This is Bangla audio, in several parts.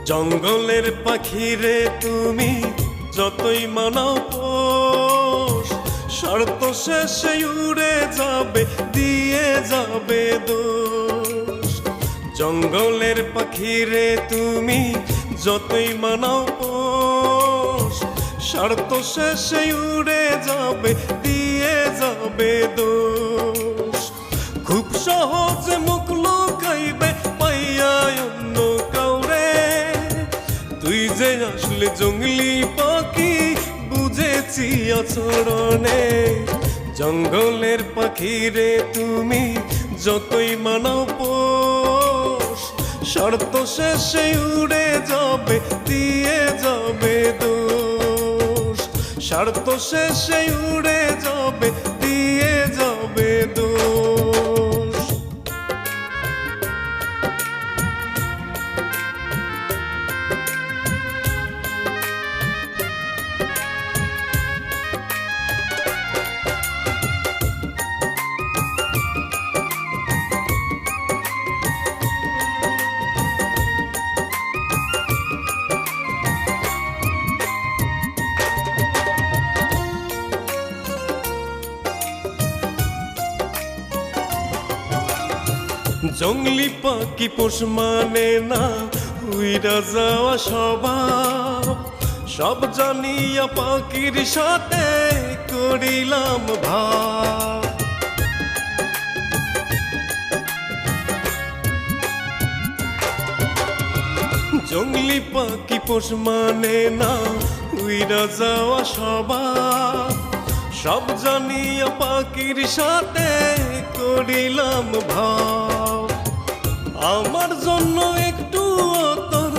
জঙ্গলের পাখি রে তুমি যতই মানাও পোষ, শর্ত শেষে উড়ে যাবে দিয়ে যাবে দোষ। জঙ্গলের পাখি রে তুমি যতই মানাও পোষ, শর্ত শেষে উড়ে যাবে দিয়ে যাবে দোষ। খুব সহজে মুখ লুকাইবে পাইয়া অন্য কাউরে, তুই যে আসলে জঙ্গলি পাখি বুঝেছি আচরণে। জঙ্গলের পাখি রে তুমি যতই মানাও পোষ, শর্ত শেষে উড়ে যাবে দিয়ে যাবে দোষ। শর্ত শেষে উড়ে যাবে দিয়ে যাবে দোষ। জঙ্গলি পাখি পোষ মানে না উইরা যাওয়া স্বভাব, সব জানিয়া পাখির সাথে করিলাম ভাব। জঙ্গলি পাখি পোষ মানে না উইরা যাওয়া স্বভাব, সব জানিয়া পাখির সাথে করিলাম ভাব। আমার জন্য একটু তোর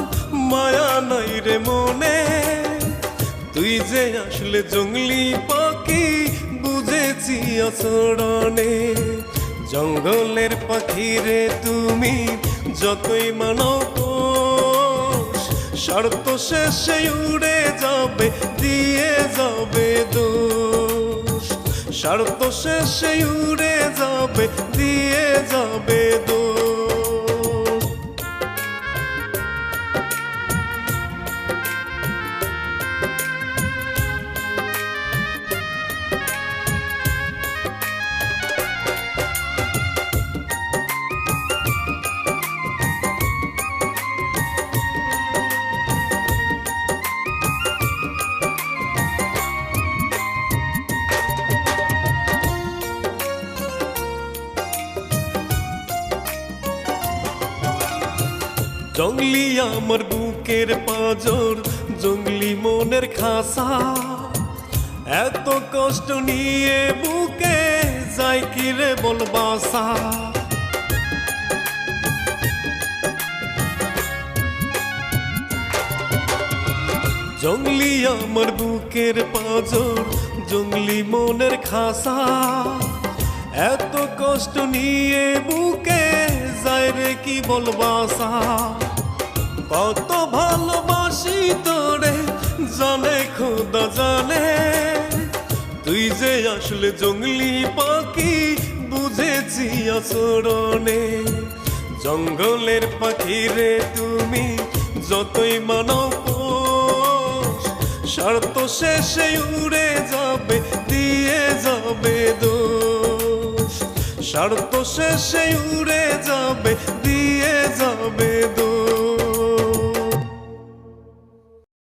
মায়া নাই রে মনে, তুই যে আসলে জঙ্গলি পাখি বুঝেছি আচরণে। জঙ্গলের পাখি রে তুমি যতই মানাও পোষ, শর্ত শেষে উড়ে যাবে দিয়ে যাবে দোষ। শর্ত শেষে উড়ে যাবে দিয়ে যাবে দোষ। জঙ্গলি আমার বুকের পাঁজর, জঙ্গলি মনের খাসা, এত কষ্ট নিয়ে বুকে যাই কি রে বল বাসা। জঙ্গলি আমার বুকের পাঁজর, জঙ্গলি মনের খাসা, এত কষ্ট নিয়ে বুকে যায় রে কি বল বাসা। কত ভালোবাসি তোরে জানে খোদা জানে, তুই যে আসলে জঙ্গলি পাখি বুঝেছি আচরণে। জঙ্গলের পাখি রে তুমি যতই মানাও পোষ, শর্ত শেষে উড়ে যাবে দিয়ে যাবে দোষ। শর্ত শেষে উড়ে যাবে দিয়ে যাবে দোষ।